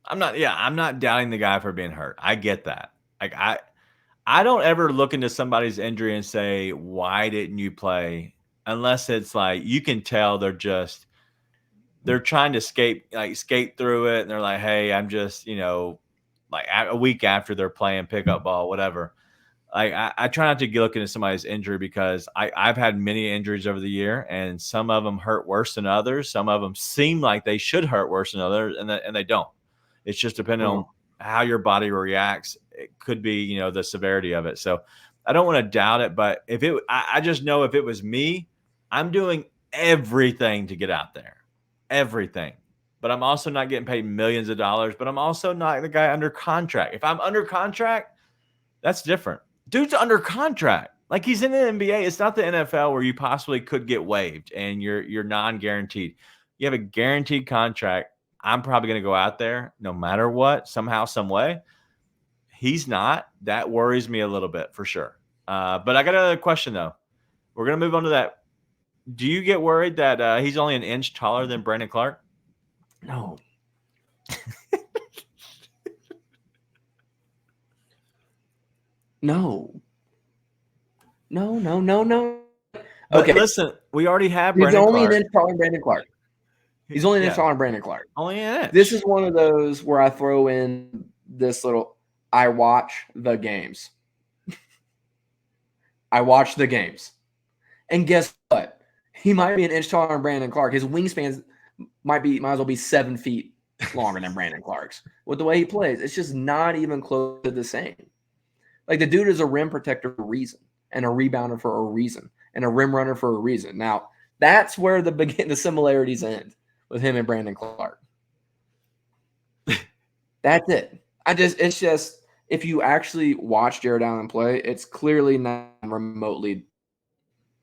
I'm not doubting the guy for being hurt. I get that. Like I don't ever look into somebody's injury and say, why didn't you play unless it's like you can tell they're trying to skate through it, and they're like, hey, I'm just, like a week after they're playing pickup ball, whatever. I try not to look into somebody's injury because I've had many injuries over the year, and some of them hurt worse than others. Some of them seem like they should hurt worse than others, and they don't. It's just depending on how your body reacts. It could be, the severity of it. So I don't want to doubt it, but I just know if it was me, I'm doing everything to get out there, everything. But I'm also not getting paid millions of dollars, but I'm also not the guy under contract. If I'm under contract, that's different. Dude's under contract. Like, he's in the NBA. It's not the NFL where you possibly could get waived and you're non-guaranteed. You have a guaranteed contract. I'm probably going to go out there no matter what, somehow, some way. He's not. That worries me a little bit for sure. But I got another question, though. We're going to move on to that. Do you get worried that he's only an inch taller than Brandon Clark? No. No. But Okay, listen, we already have he's Brandon only Clark. an inch taller than Brandon Clark. He's only an inch taller than Brandon Clark. Only an inch. This is one of those where I throw in this little, I watch the games. I watch the games. And guess what? He might be an inch taller than Brandon Clark. His wingspan might as well be 7 feet longer than Brandon Clark's. With the way he plays, it's just not even close to the same. Like, the dude is a rim protector for a reason, and a rebounder for a reason, and a rim runner for a reason. Now, that's where the similarities end with him and Brandon Clark. That's it. It's just, if you actually watch Jared Allen play, it's clearly not remotely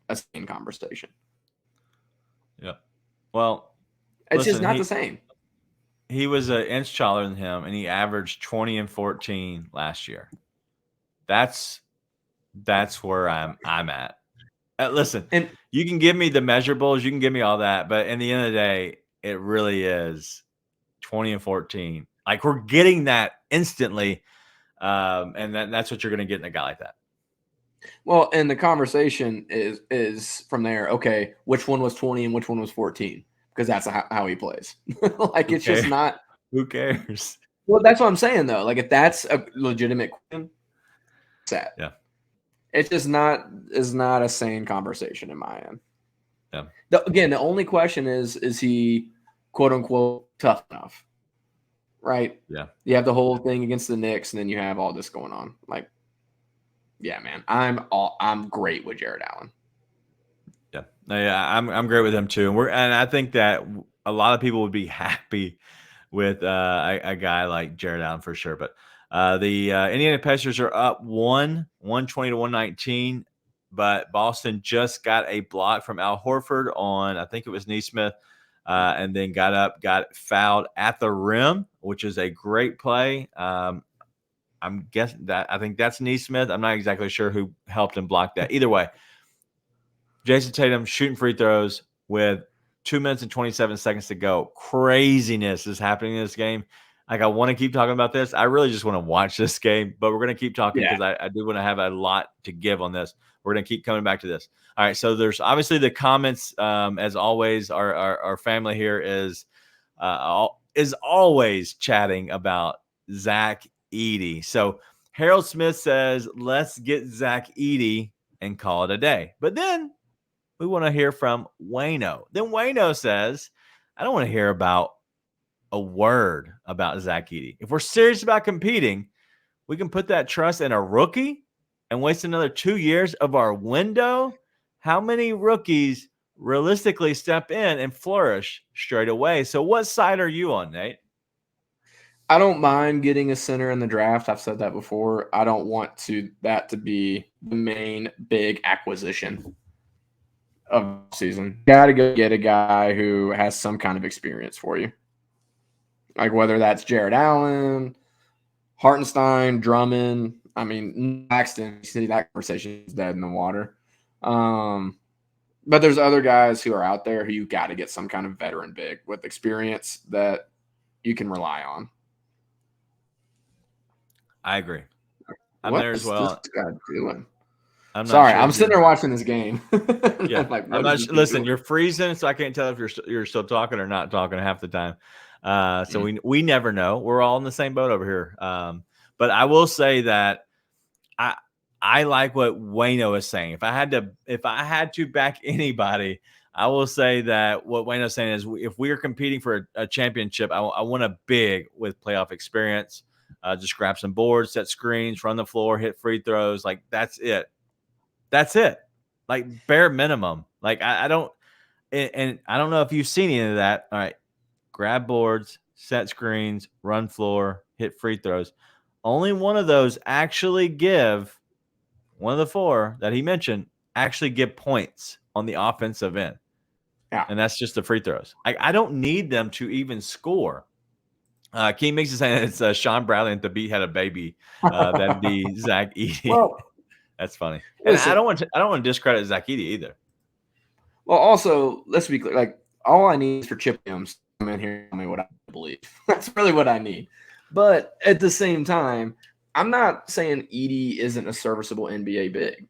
a same conversation. Yep. Well, it's just not the same. He was an inch taller than him, and he averaged 20 and 14 last year. That's where I'm at. Listen, and you can give me the measurables, you can give me all that, but in the end of the day, it really is 20 and 14. Like, we're getting that instantly, and that's what you're going to get in a guy like that. Well, and the conversation is from there. Okay, which one was 20 and which one was 14? Because that's how he plays. Like, it's just not. Who cares? Well, that's what I'm saying, though. Like, if that's a legitimate question, sad. Yeah. It's just not a sane conversation in my end. Yeah. Again, the only question is he quote unquote tough enough? Right? Yeah. You have the whole thing against the Knicks, and then you have all this going on. Like, yeah, man. I'm great with Jared Allen. Yeah. Yeah, I'm great with him too. And I think that a lot of people would be happy with a guy like Jared Allen for sure. But the Indiana Pacers are up 120 to 119. But Boston just got a block from Al Horford on, I think it was Nesmith, and then got fouled at the rim, which is a great play. I'm guessing that I think that's Nesmith. I'm not exactly sure who helped him block that. Either way, Jason Tatum shooting free throws with 2 minutes and 27 seconds to go. Craziness is happening in this game. Like, I want to keep talking about this. I really just want to watch this game, but we're going to keep talking because I do want to have a lot to give on this. We're going to keep coming back to this. All right, so there's obviously the comments. As always, our family here is always chatting about Zach Edey. So Harold Smith says, let's get Zach Edey and call it a day. But then we want to hear from Wayno. Then Wayno says, I don't want to hear about a word about Zach Edey. If we're serious about competing, we can put that trust in a rookie and waste another 2 years of our window. How many rookies realistically step in and flourish straight away? So what side are you on, Nate? I don't mind getting a center in the draft. I've said that before. I don't want that to be the main big acquisition of the season. Got to go get a guy who has some kind of experience for you. Like, whether that's Jared Allen, Hartenstein, Drummond. I mean, Paxton, you see that conversation is dead in the water. But there's other guys who are out there who you got to get some kind of veteran big with experience that you can rely on. I agree. I'm there as well. What's this guy doing? I'm not Sorry, sure I'm if sitting you're- there watching this game. Yeah, I'm like, I'm what not is sure. he Listen, doing? you're freezing, so I can't tell if you're still talking or not talking half the time. So we never know. We're all in the same boat over here. But I will say that I like what Wayno is saying. If I had to back anybody, I will say that what Wayno's saying is if we are competing for a championship, I want a big with playoff experience. Just grab some boards, set screens, run the floor, hit free throws. Like that's it. That's it. Like bare minimum. Like I don't, and I don't know if you've seen any of that. All right, grab boards, set screens, run floor, hit free throws. Only one of those actually give. One of the four that he mentioned actually give points on the offensive end. Yeah. And that's just the free throws. I don't need them to even score. King Mix is saying it's Sean Bradley and Thabit had a baby. That'd be Zach Edey. Well, That's funny. And listen, I don't want to discredit Zach Edey either. well, also, let's be clear. Like, all I need is for Chip Williams to come in here and tell me what I believe. That's really what I need. But at the same time, I'm not saying Edey isn't a serviceable NBA big.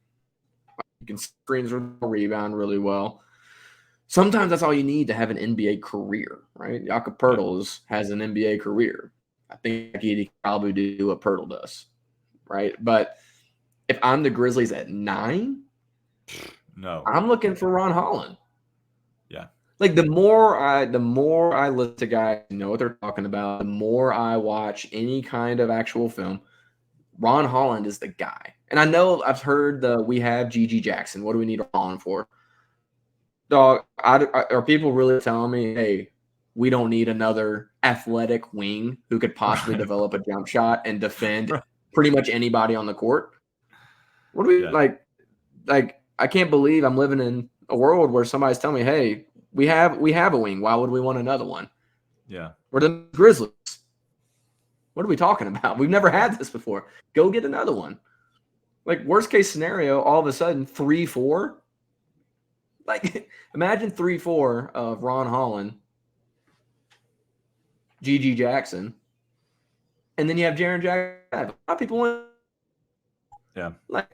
You can screens or rebound really well. Sometimes that's all you need to have an NBA career, right? Jakob Poeltl has an NBA career. I think Edey can probably do what Poeltl does, right? But if I'm the Grizzlies at 9, No. I'm looking for Ron Holland. Yeah. Like the more I listen to guys who know what they're talking about, the more I watch any kind of actual film, Ron Holland is the guy. And I know I've heard we have GG Jackson. What do we need Holland for? Dog, are people really telling me, hey, we don't need another athletic wing who could possibly develop a jump shot and defend pretty much anybody on the court? What do we like? I can't believe I'm living in a world where somebody's telling me, hey, we have a wing. Why would we want another one? Yeah. We're the Grizzlies. What are we talking about? We've never had this before. Go get another one. Like, worst case scenario, all of a sudden, 3-4. Like, imagine 3-4 of Ron Holland, GG Jackson, and then you have Jaren Jackson. A lot of people want. Yeah. Like,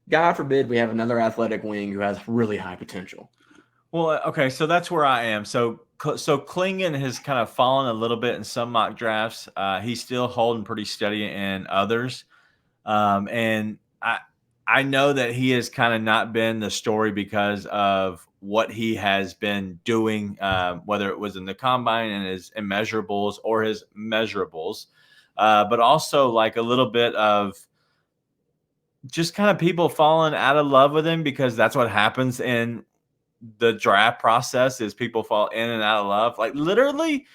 God forbid we have another athletic wing who has really high potential. Well, okay, so that's where I am. So Klingon has kind of fallen a little bit in some mock drafts. He's still holding pretty steady in others. And I know that he has kind of not been the story because of what he has been doing, whether it was in the combine and his immeasurables or his measurables, but also like a little bit of just kind of people falling out of love with him because that's what happens in the draft process is people fall in and out of love. Like literally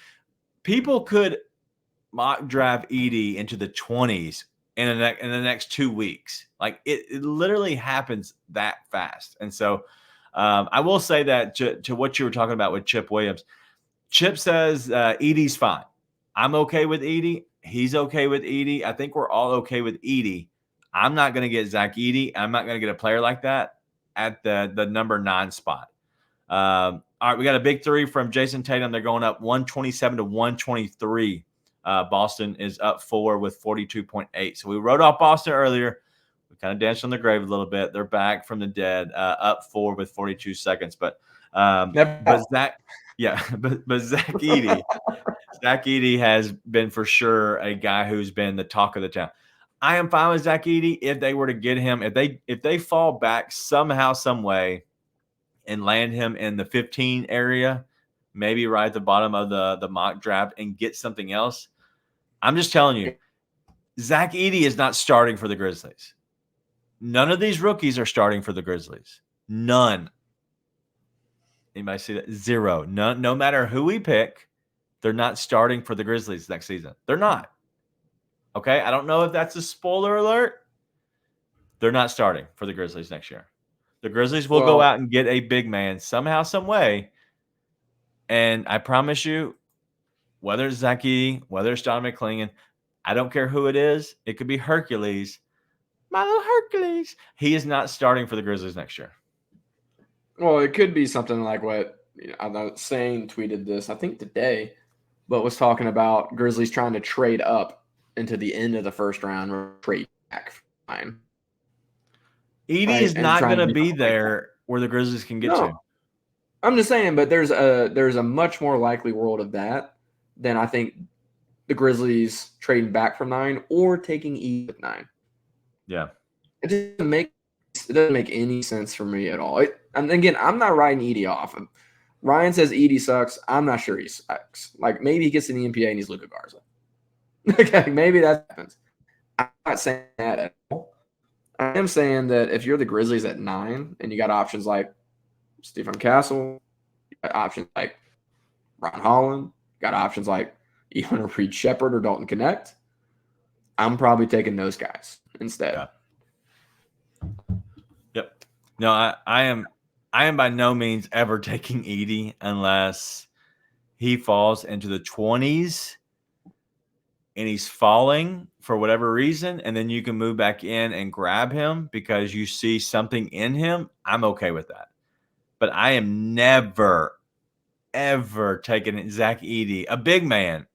people could mock draft Edey into the 20s in the next 2 weeks. Like it literally happens that fast. And so I will say that to what you were talking about with Chip Williams, Chip says Edey's fine. I'm okay with Edey. He's okay with Edey. I think we're all okay with Edey. I'm not going to get Zach Edey. I'm not going to get a player like that at the number 9 spot. All right, we got a big 3 from Jason Tatum. They're going up 127 to 123. Boston is up 4 with 42.8. So we wrote off Boston earlier. We kind of danced on the grave a little bit. They're back from the dead, up 4 with 42 seconds. But Zach, but Zach Edey, Zach Edey has been for sure a guy who's been the talk of the town. I am fine with Zach Edey if they were to get him. If they fall back somehow, some way, and land him in the 15 area, maybe right at the bottom of the mock draft and get something else. I'm just telling you, Zach Edey is not starting for the Grizzlies. None of these rookies are starting for the Grizzlies. None. Anybody see that? 0. None. No matter who we pick, they're not starting for the Grizzlies next season. They're not. Okay? I don't know if that's a spoiler alert. They're not starting for the Grizzlies next year. The Grizzlies will go out and get a big man somehow, some way. And I promise you, whether it's Zach Edey, whether it's John McClingan, I don't care who it is. It could be Hercules. My little Hercules. He is not starting for the Grizzlies next year. Well, it could be something like what I know Sane tweeted this, I think today, but was talking about Grizzlies trying to trade up into the end of the first round or trade back time. Edey right, is and not trying going to to be like there where the Grizzlies can get to. No, I'm just saying, but there's a much more likely world of that than I think the Grizzlies trading back from 9 or taking Edey with 9. Yeah. It doesn't make any sense for me at all. And again, I'm not writing Edey off. Ryan says Edey sucks. I'm not sure he sucks. Like maybe he gets in the NBA and he's Luka Garza. Okay, maybe that happens. I'm not saying that at all. I am saying that if you're the Grizzlies at 9 and you got options like Stephen Castle, you got options like Ron Holland, got options like even Reed Shepherd or Dalton Connect, I'm probably taking those guys instead. Yeah. Yep. No, I am by no means ever taking Edey unless he falls into the 20s and he's falling for whatever reason, and then you can move back in and grab him because you see something in him. I'm okay with that. But I am never, ever taking Zach Edey, a big man,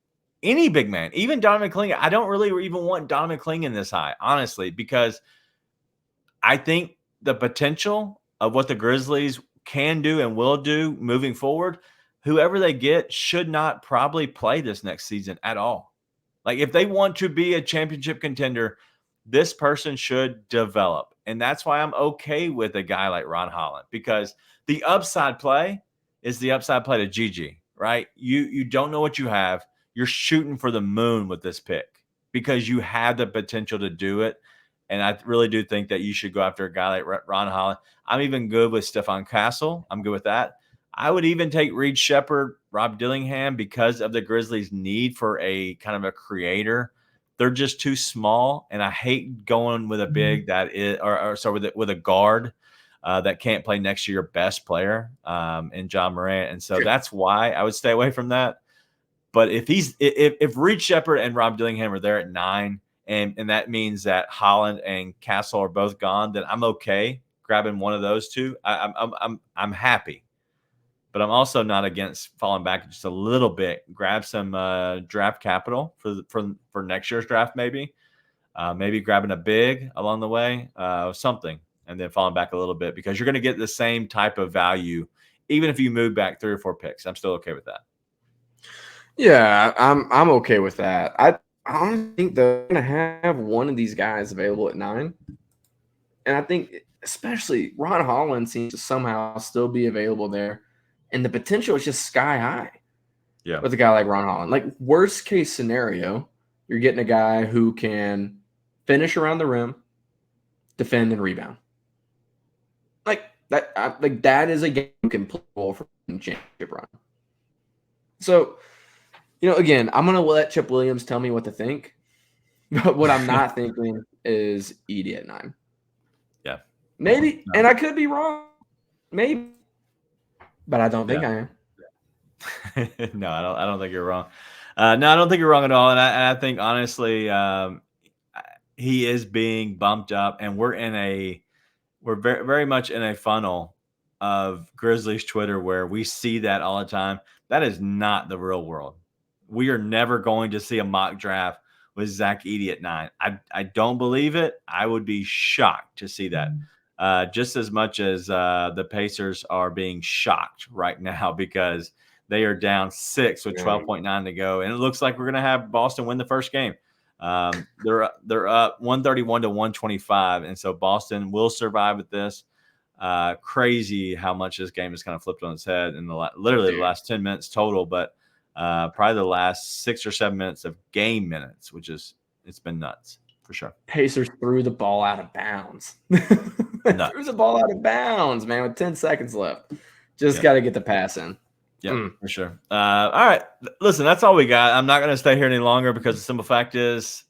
any big man, even Donovan Clingan. I don't really even want Donovan Clingan this high, honestly, because I think the potential of what the Grizzlies can do and will do moving forward, whoever they get should not probably play this next season at all. Like if they want to be a championship contender, this person should develop. And that's why I'm okay with a guy like Ron Holland, because the upside play is the upside play to Gigi, right? You don't know what you have. You're shooting for the moon with this pick because you have the potential to do it. And I really do think that you should go after a guy like Ron Holland. I'm even good with Stephon Castle. I'm good with that. I would even take Reed Shepherd, Rob Dillingham, because of the Grizzlies' need for a kind of a creator. They're just too small, and I hate going with a big that is, or sorry, with a guard that can't play next to your best player in John Morant, and so that's why I would stay away from that. But if Reed Shepherd and Rob Dillingham are there at 9, and that means that Holland and Castle are both gone, then I'm okay grabbing one of those two. I'm happy. But I'm also not against falling back just a little bit. Grab some draft capital for next year's draft, maybe. Maybe grabbing a big along the way, something, and then falling back a little bit because you're going to get the same type of value, even if you move back 3 or 4 picks. I'm still okay with that. Yeah, I'm okay with that. I honestly think they're going to have one of these guys available at 9, and I think especially Ron Holland seems to somehow still be available there. And the potential is just sky high with a guy like Ron Holland. Like worst case scenario, you're getting a guy who can finish around the rim, defend, and rebound. Like that is a game you can play for a championship run. So, again, I'm gonna let Chip Williams tell me what to think. But what I'm not thinking is Edey at 9. Yeah, maybe, and I could be wrong. Maybe. But I don't think I am. No, I don't think you're wrong. No, I don't think you're wrong at all. And I think honestly, he is being bumped up, and we're very, very much in a funnel of Grizzlies Twitter where we see that all the time. That is not the real world. We are never going to see a mock draft with Zach Edey at 9. I don't believe it. I would be shocked to see that. Just as much as the Pacers are being shocked right now because they are down 6 with 12.9 to go, and it looks like we're going to have Boston win the first game. They're up 131 to 125, and so Boston will survive with this. Crazy how much this game has kind of flipped on its head in literally the last 10 minutes total, but probably the last 6 or 7 minutes of game minutes, it's been nuts for sure. Pacers threw the ball out of bounds. Threw the ball out of bounds, man, with 10 seconds left. Just got to get the pass in. Yeah, for sure. All right. Listen, that's all we got. I'm not going to stay here any longer because the simple fact is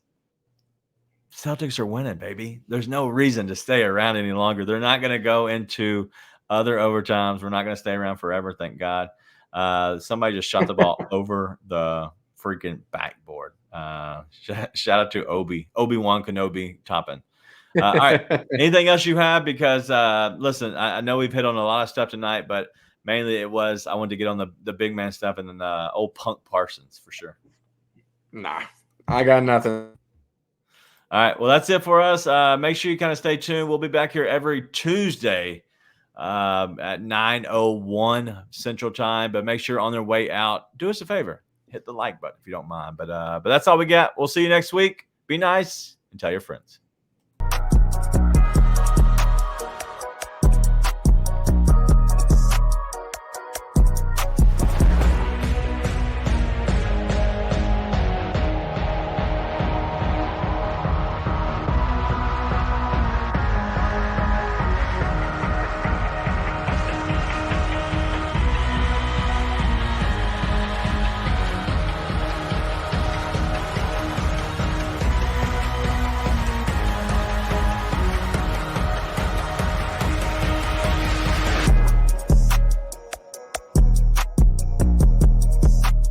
Celtics are winning, baby. There's no reason to stay around any longer. They're not going to go into other overtimes. We're not going to stay around forever, thank God. Somebody just shot the ball over the freaking backboard. Shout out to Obi-Wan Kenobi Toppin. All right. Anything else you have? Because listen, I know we've hit on a lot of stuff tonight, but mainly I wanted to get on the big man stuff and then old Punk Parsons for sure. Nah, I got nothing. All right. Well, that's it for us. Make sure you kind of stay tuned. We'll be back here every Tuesday at 9:01 Central Time. But make sure on their way out, do us a favor. Hit the like button if you don't mind. But that's all we got. We'll see you next week. Be nice and tell your friends.